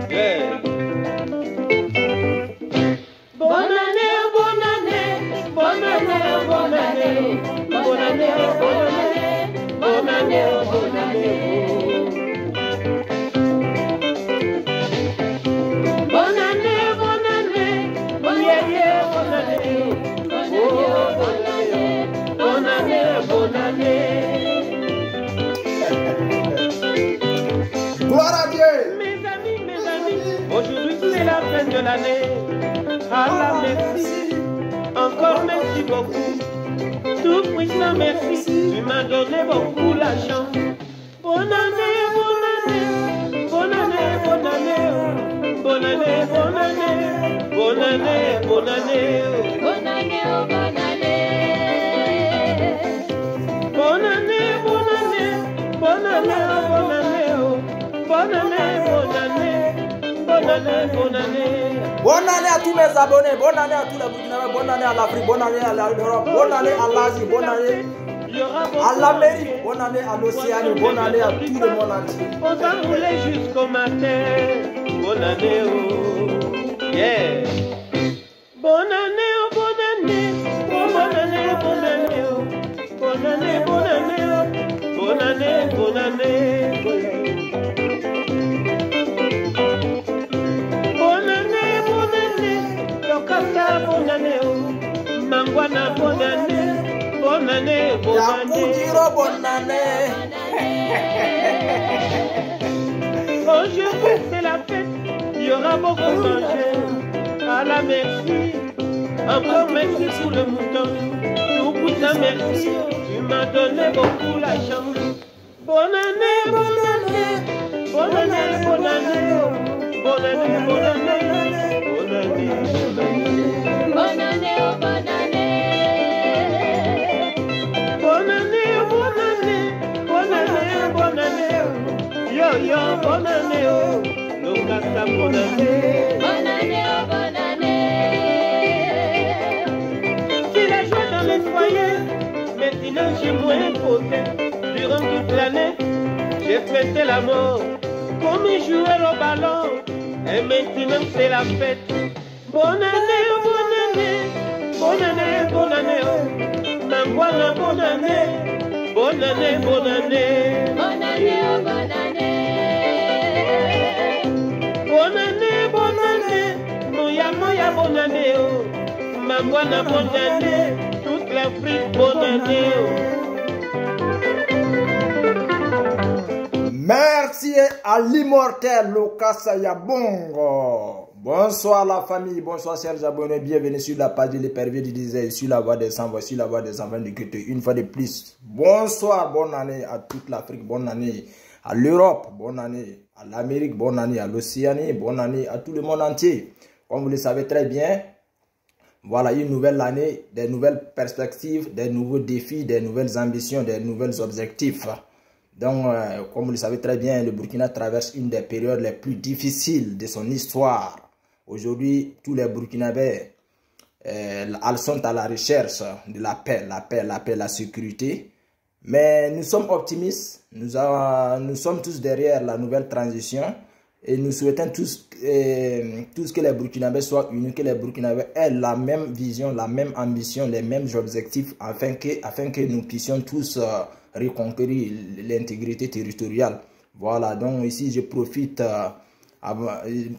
Yeah. Bonne année, bonne année, bonne année, bonne année, bonne année, bonne année, bonne année, bonne année. Bonne année, bonne année, bonne année, bonne année, bonne année. Gloire à Dieu. Mes amis, aujourd'hui c'est la fin de l'année. Allah merci, encore merci beaucoup. Tout puissant merci, tu m'as donné beaucoup la chance. Bonne année, bonne année, bonne année, bonne année, bonne année, bonne année, bonne année, bonne année, bonne année, bonne année, bonne année, bonne année, bonne année, bonne année, bonne année, bonne année, bonne année. Bonne année à tous mes abonnés, bonne année à tous les Burkinabés, bonne année à l'Afrique, bonne année à l'Europe, bonne année à l'Asie, bonne année à l'Amérique, bonne année à l'Océanie, bonne année à tout le monde entier. On s'enroulait jusqu'au matin, bonne année, oh, yeah. Bonne année, oh, bonne année, bonne année, bonne année, oh, bonne année, bonne année, oh, bonne année, bonne année. Bonne année, oh, Mangwana, bonne année, bonne année, bonne année. Yakoudiro, bonne année. Aujourd'hui c'est la fête, il y aura beaucoup mangé. Allah merci, encore merci pour le mouton. Tout puissant merci, tu m'as donné beaucoup la chance. Bonne année, bonne année, bonne année, bonne année, bonne année, bonne année, bonne année, bonne année. Bonne année, oh, bonne année. Bonne année, oh, bonne année. Bonne année, bonne année. Yo, yo, bonne année, oh. Lokata, bonne année. Bonne année, oh, bonne année. C'est la joie dans les foyers. Maintenant, j'ai moins posé. Durant toute l'année, j'ai fêté la mort. Comme un joueur au ballon. Et maintenant, c'est la fête. Bonne année, oh, bonne année. Bonne année, bonne année, oh. Mangwana, bonne année. Bonne année, bonne année. Bonne année, oh, bonne année. Bonne année, bonne année. Moya, moya, bonne année, oh. Mangwana, bonne année. Toute l'Afrique, bonne année, oh. Merci à l'immortel Lokasa Yabongo. Bonsoir la famille, bonsoir chers abonnés, bienvenue sur la page de l'épervier du désert, sur la voie des sans voix, sur la voie des enfants de Kété. Une fois de plus, bonsoir, bonne année à toute l'Afrique, bonne année à l'Europe, bonne année à l'Amérique, bonne année à l'Océanie, bonne année à tout le monde entier. Comme vous le savez très bien, voilà une nouvelle année, des nouvelles perspectives, des nouveaux défis, des nouvelles ambitions, des nouveaux objectifs. Donc, comme vous le savez très bien, le Burkina traverse une des périodes les plus difficiles de son histoire. Aujourd'hui, tous les Burkinabés sont à la recherche de la paix, la sécurité. Mais nous sommes optimistes, nous sommes tous derrière la nouvelle transition et nous souhaitons tous que les Burkinabés soient unis, que les Burkinabés aient la même vision, la même ambition, les mêmes objectifs afin que nous puissions tous reconquérir l'intégrité territoriale. Voilà, donc ici je profite...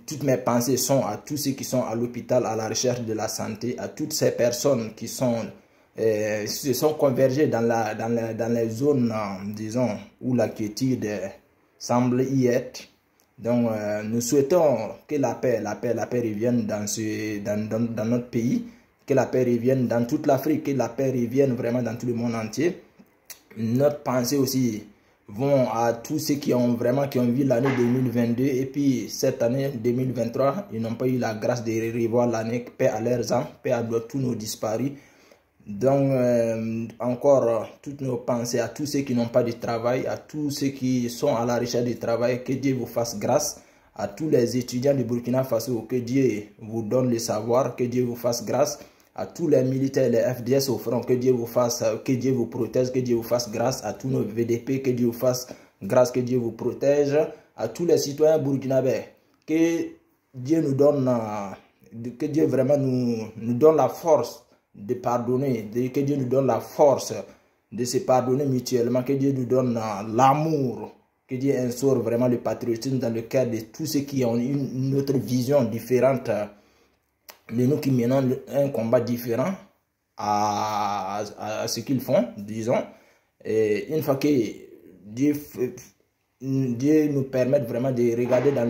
toutes mes pensées sont à tous ceux qui sont à l'hôpital à la recherche de la santé, à toutes ces personnes qui se sont convergées dans les zones, disons, où la quiétude semble y être. Donc, nous souhaitons que la paix revienne dans notre pays, que la paix revienne dans toute l'Afrique, que la paix revienne vraiment dans tout le monde entier. Notre pensée aussi vont à tous ceux qui ont vu l'année 2022 et puis cette année 2023, ils n'ont pas eu la grâce de revoir l'année. Paix à leurs âmes, paix à tous nos disparus. Donc encore toutes nos pensées à tous ceux qui n'ont pas de travail, à tous ceux qui sont à la recherche de travail, que Dieu vous fasse grâce. À tous les étudiants du Burkina Faso, que Dieu vous donne le savoir, que Dieu vous fasse grâce. À tous les militaires, les FDS au front, que Dieu vous protège, que Dieu vous fasse grâce. À tous nos VDP, que Dieu vous fasse grâce, que Dieu vous protège. à tous les citoyens burkinabés, que Dieu nous donne, que Dieu vraiment nous donne la force de pardonner, que Dieu nous donne la force de se pardonner mutuellement, que Dieu nous donne l'amour, que Dieu instaure vraiment le patriotisme dans le cœur de tous ceux qui ont une autre vision différente de nous, qui menons un combat différent à ce qu'ils font, disons. Et une fois que Dieu nous permette vraiment de regarder dans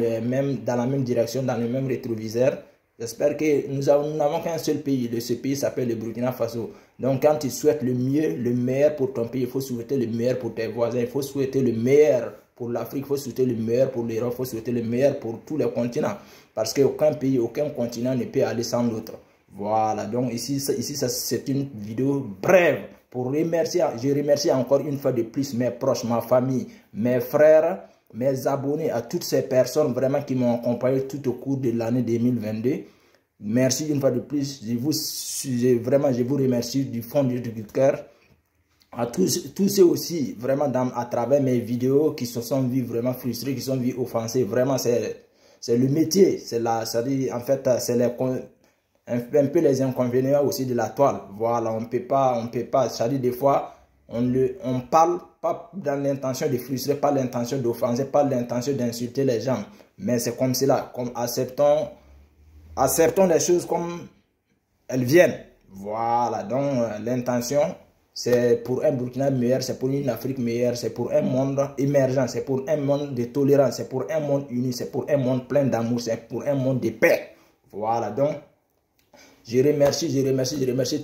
la même direction, dans le même rétroviseur, j'espère que nous n'avons qu'un seul pays. Ce pays s'appelle le Burkina Faso. Donc quand tu souhaites le mieux, le meilleur pour ton pays, il faut souhaiter le meilleur pour tes voisins, il faut souhaiter le meilleur pour l'Afrique, il faut souhaiter le meilleur pour l'Europe, il faut souhaiter le meilleur pour tous les continents. Parce qu'aucun pays, aucun continent ne peut aller sans l'autre. Voilà, donc ici c'est une vidéo brève pour remercier. Je remercie encore une fois de plus mes proches, ma famille, mes frères, mes abonnés, à toutes ces personnes vraiment qui m'ont accompagné tout au cours de l'année 2022. Merci une fois de plus. Je vous remercie du fond du cœur. À tous ceux aussi, vraiment à travers mes vidéos, qui se sont vus vraiment frustrés, qui se sont vus offensés. Vraiment, c'est le métier. En fait, c'est un peu les inconvénients aussi de la toile. Voilà, on peut pas, c'est-à-dire des fois, on parle pas dans l'intention de frustrer, pas l'intention d'offenser, pas l'intention d'insulter les gens. Mais c'est comme cela, comme acceptons les choses comme elles viennent. Voilà, donc l'intention, c'est pour un Burkina meilleur, c'est pour une Afrique meilleure, c'est pour un monde émergent, c'est pour un monde de tolérance, c'est pour un monde uni, c'est pour un monde plein d'amour, c'est pour un monde de paix. Voilà, donc je remercie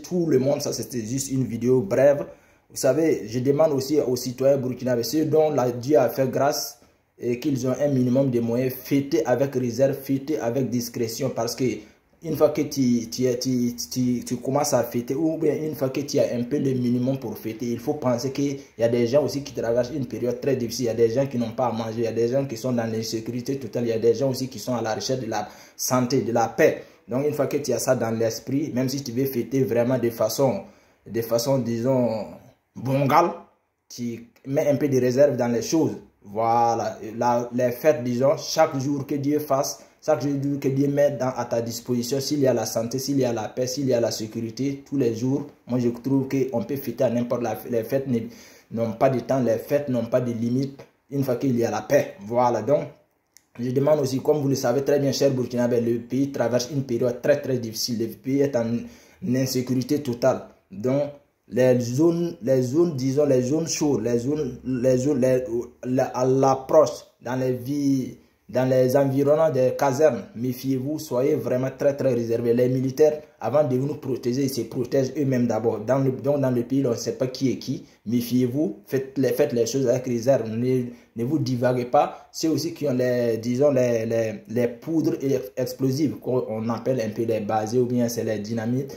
tout le monde. Ça, c'était juste une vidéo brève. Vous savez, je demande aussi aux citoyens burkinabés, ceux dont Dieu a fait grâce et qu'ils ont un minimum de moyens, fêtez avec réserve, fêtez avec discrétion, parce que une fois que tu commences à fêter, ou bien une fois que tu as un peu le minimum pour fêter, il faut penser qu'il y a des gens aussi qui traversent une période très difficile. Il y a des gens qui n'ont pas à manger, il y a des gens qui sont dans l'insécurité totale, il y a des gens aussi qui sont à la recherche de la santé, de la paix. Donc une fois que tu as ça dans l'esprit, même si tu veux fêter vraiment de façon disons, bongale, tu mets un peu de réserve dans les choses. Voilà, les fêtes, disons, chaque jour que Dieu fasse, chaque jour que Dieu met à ta disposition, s'il y a la santé, s'il y a la paix, s'il y a la sécurité, tous les jours, moi je trouve qu'on peut fêter à n'importe les fêtes n'ont pas de temps, les fêtes n'ont pas de limite, une fois qu'il y a la paix. Voilà, donc je demande aussi, comme vous le savez très bien, cher Burkinabé, le pays traverse une période très très difficile, le pays est en insécurité totale. Donc les zones disons, les zones chaudes, à l'approche dans les environnants des casernes, méfiez-vous, soyez vraiment très très réservés. Les militaires, avant de nous protéger, ils se protègent eux-mêmes d'abord. Donc dans le pays, on ne sait pas qui est qui. Méfiez-vous, faites les choses avec réserve. Ne vous divaguez pas. C'est aussi qui ont les poudres explosives, qu'on appelle un peu les basés, ou bien c'est les dynamites.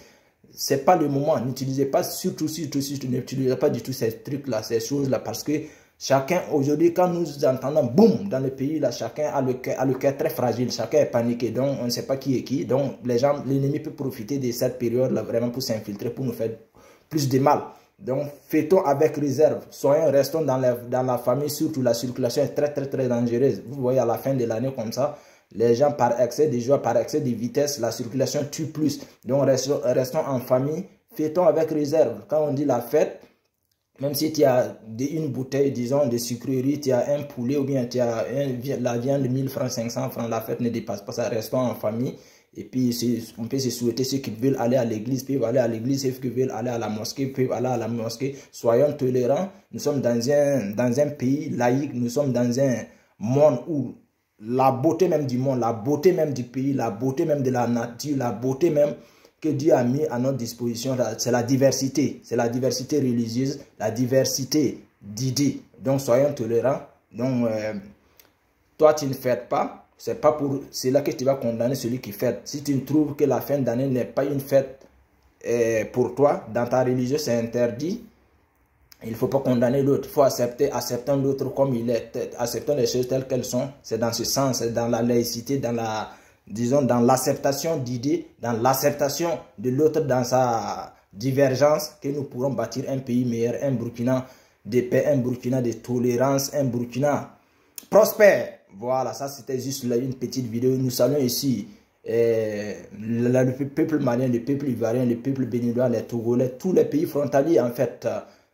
C'est pas le moment. N'utilisez pas, surtout, n'utilisez pas du tout ces trucs-là, ces choses-là, parce que chacun, aujourd'hui, quand nous entendons boum dans le pays, là, chacun a le cœur très fragile, chacun est paniqué, donc on ne sait pas qui est qui. Donc l'ennemi peut profiter de cette période-là vraiment pour s'infiltrer, pour nous faire plus de mal. Donc fêtons avec réserve, restons dans la famille, surtout la circulation est très très très dangereuse. Vous voyez à la fin de l'année comme ça, les gens par excès de joie, par excès de vitesse, la circulation tue plus. Donc restons en famille, fêtons avec réserve. Quand on dit la fête, même si tu as une bouteille, disons, de sucrerie, tu as un poulet ou bien tu as la viande de 1000 francs, 500 francs, la fête ne dépasse pas ça, restons en famille. Et puis on peut se souhaiter, ceux qui veulent aller à l'église peuvent aller à l'église, ceux qui veulent aller à la mosquée peuvent aller à la mosquée. Soyons tolérants, nous sommes dans un pays laïque, nous sommes dans un monde où la beauté même du monde, la beauté même du pays, la beauté même de la nature, la beauté même que Dieu a mis à notre disposition, c'est la diversité. C'est la diversité religieuse, la diversité d'idées. Donc soyons tolérants. Donc toi tu ne fêtes pas, c'est là que tu vas condamner celui qui fête. Si tu trouves que la fin d'année n'est pas une fête pour toi, dans ta religion c'est interdit, il ne faut pas condamner l'autre, il faut accepter l'autre comme il est, accepter les choses telles qu'elles sont. C'est dans ce sens, c'est dans la laïcité, dans l'acceptation d'idées, dans l'acceptation de l'autre, dans sa divergence, que nous pourrons bâtir un pays meilleur, un Burkina de paix, un Burkina de tolérance, un Burkina prospère. Voilà, ça c'était juste là une petite vidéo. Nous saluons ici le peuple malien, le peuple ivoirien, le peuple béninois, les Togolais, tous les pays frontaliers en fait.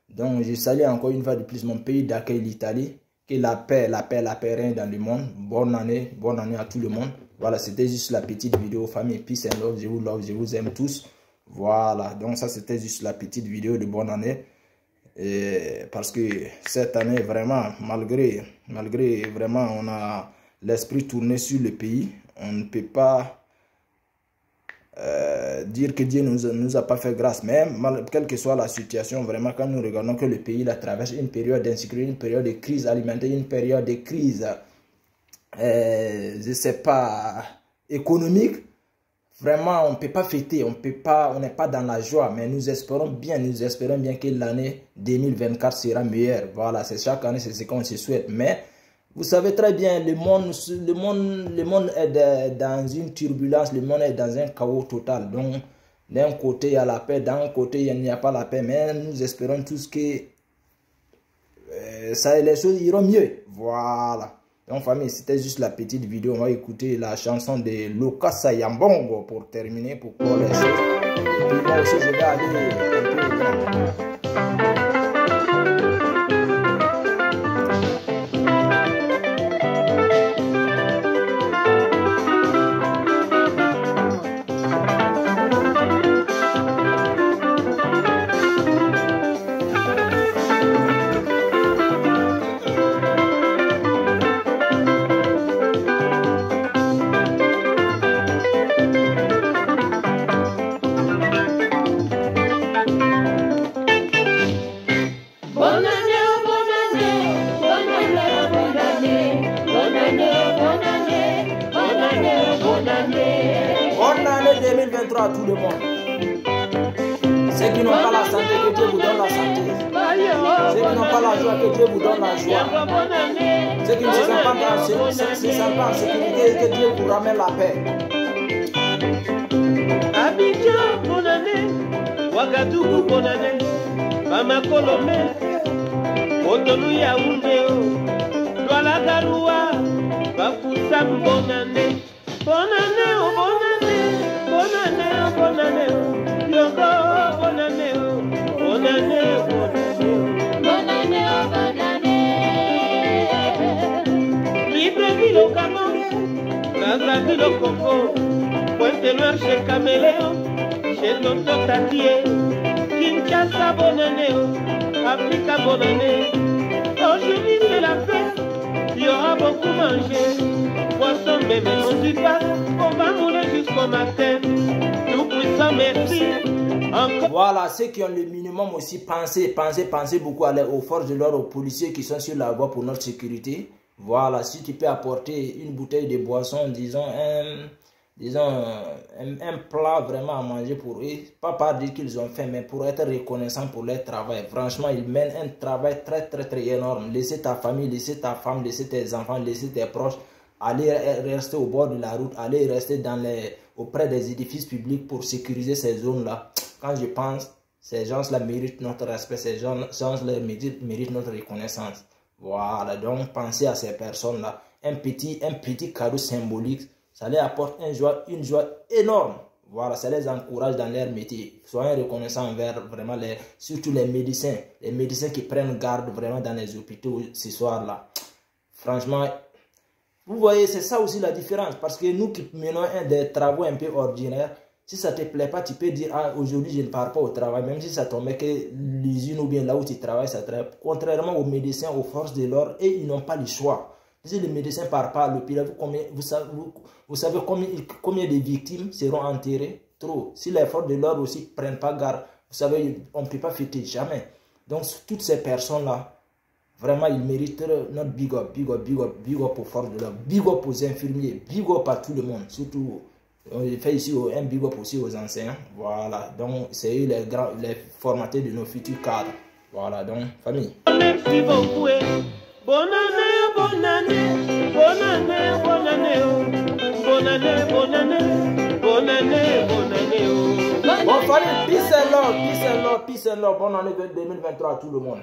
Donc je salue encore une fois de plus mon pays d'accueil, l'Italie. Que la paix règne dans le monde. Bonne année à tout le monde. Voilà, c'était juste la petite vidéo, famille, peace and love, je vous aime tous. Voilà, donc ça c'était juste la petite vidéo de bonne année. Et parce que cette année, vraiment, malgré vraiment, on a l'esprit tourné sur le pays, on ne peut pas dire que Dieu nous a pas fait grâce. Mais quelle que soit la situation, vraiment, quand nous regardons que le pays là, traverse une période d'insécurité, une période de crise alimentaire, une période de crise, je sais pas, économique, vraiment, on ne peut pas fêter, on n'est pas dans la joie, mais nous espérons bien que l'année 2024 sera meilleure. Voilà, c'est chaque année, c'est ce qu'on se souhaite. Mais vous savez très bien, le monde est dans une turbulence, le monde est dans un chaos total. Donc, d'un côté, il y a la paix, d'un côté, il n'y a pas la paix. Mais nous espérons tous que les choses iront mieux. Voilà. Donc famille, c'était juste la petite vidéo. On va écouter la chanson de Lokasa Yambongo pour terminer, pour clore les choses. Et puis moi aussi, je vais aller un peu à tout le monde. Ceux qui n'ont pas la santé, que Dieu vous donne la santé. Ceux qui n'ont pas la joie, que Dieu vous donne la joie. Ceux qui ne se sentent pas en sécurité, que Dieu vous ramène la paix. Abidjan, bonne année. Ouagadougou, bonne année. Bamako, Lomé. Cotonou, Yaoundé. Douala, Garoua. Bafoussam, bonne année. Bonne année, oh bonne année. Bonne année, oh bonne année. Yoko, bonne année, oh bonne année, bonne année. Bonne année, oh bonne année. Libreville au Gabon. Brazzaville au Congo. Pointe-Noire chez Caméléon. Chez Tonton Tatié. Kinshasa, bonne année, oh. Africa, bonne année. Aujourd'hui c'est la fête. Il y aura beaucoup mangé. Poisson, même on du pain. On va mouler jusqu'au matin. Tout puissant, merci. Encore. Voilà, ceux qui ont le minimum aussi, pensez beaucoup aux forces de l'ordre, aux policiers qui sont sur la voie pour notre sécurité. Voilà, si tu peux apporter une bouteille de boisson, disons un plat vraiment à manger pour eux, pas par dire qu'ils ont fait, mais pour être reconnaissant pour leur travail. Franchement, ils mènent un travail très énorme. Laissez ta famille, laissez ta femme, laissez tes enfants, laissez tes proches, aller rester au bord de la route, aller rester auprès des édifices publics pour sécuriser ces zones-là. Quand je pense, ces gens-là méritent notre respect, ces gens-là méritent notre reconnaissance. Voilà, donc pensez à ces personnes-là. Un petit cadeau symbolique, ça leur apporte une joie énorme. Voilà, ça les encourage dans leur métier. Soyez reconnaissants envers vraiment surtout les médecins qui prennent garde vraiment dans les hôpitaux ce soir-là. Franchement, vous voyez, c'est ça aussi la différence. Parce que nous qui menons des travaux un peu ordinaires, si ça ne te plaît pas, tu peux dire, ah, aujourd'hui je ne pars pas au travail, même si ça tombait que l'usine ou bien là où tu travailles, ça travaille. Contrairement aux médecins, aux forces de l'ordre, et ils n'ont pas le choix. Si les médecins ne partent pas à l'hôpital, vous savez combien de victimes seront enterrées? Trop. Si les forces de l'ordre aussi ne prennent pas garde, vous savez, on ne peut pas fêter, jamais. Donc, toutes ces personnes-là, vraiment, ils méritent notre big up aux forces de l'ordre, big up aux infirmiers, big up à tout le monde. Surtout, on fait ici un big up aussi aux enseignants. Voilà, donc c'est eux les formateurs de nos futurs cadres. Voilà, donc, famille. Merci beaucoup. Bonne année, bonne année, bonne année, bonne année, bonne année, bonne année, bonne année, bonne année. Bon, famille, peace and love, bonne année 2023 à tout le monde.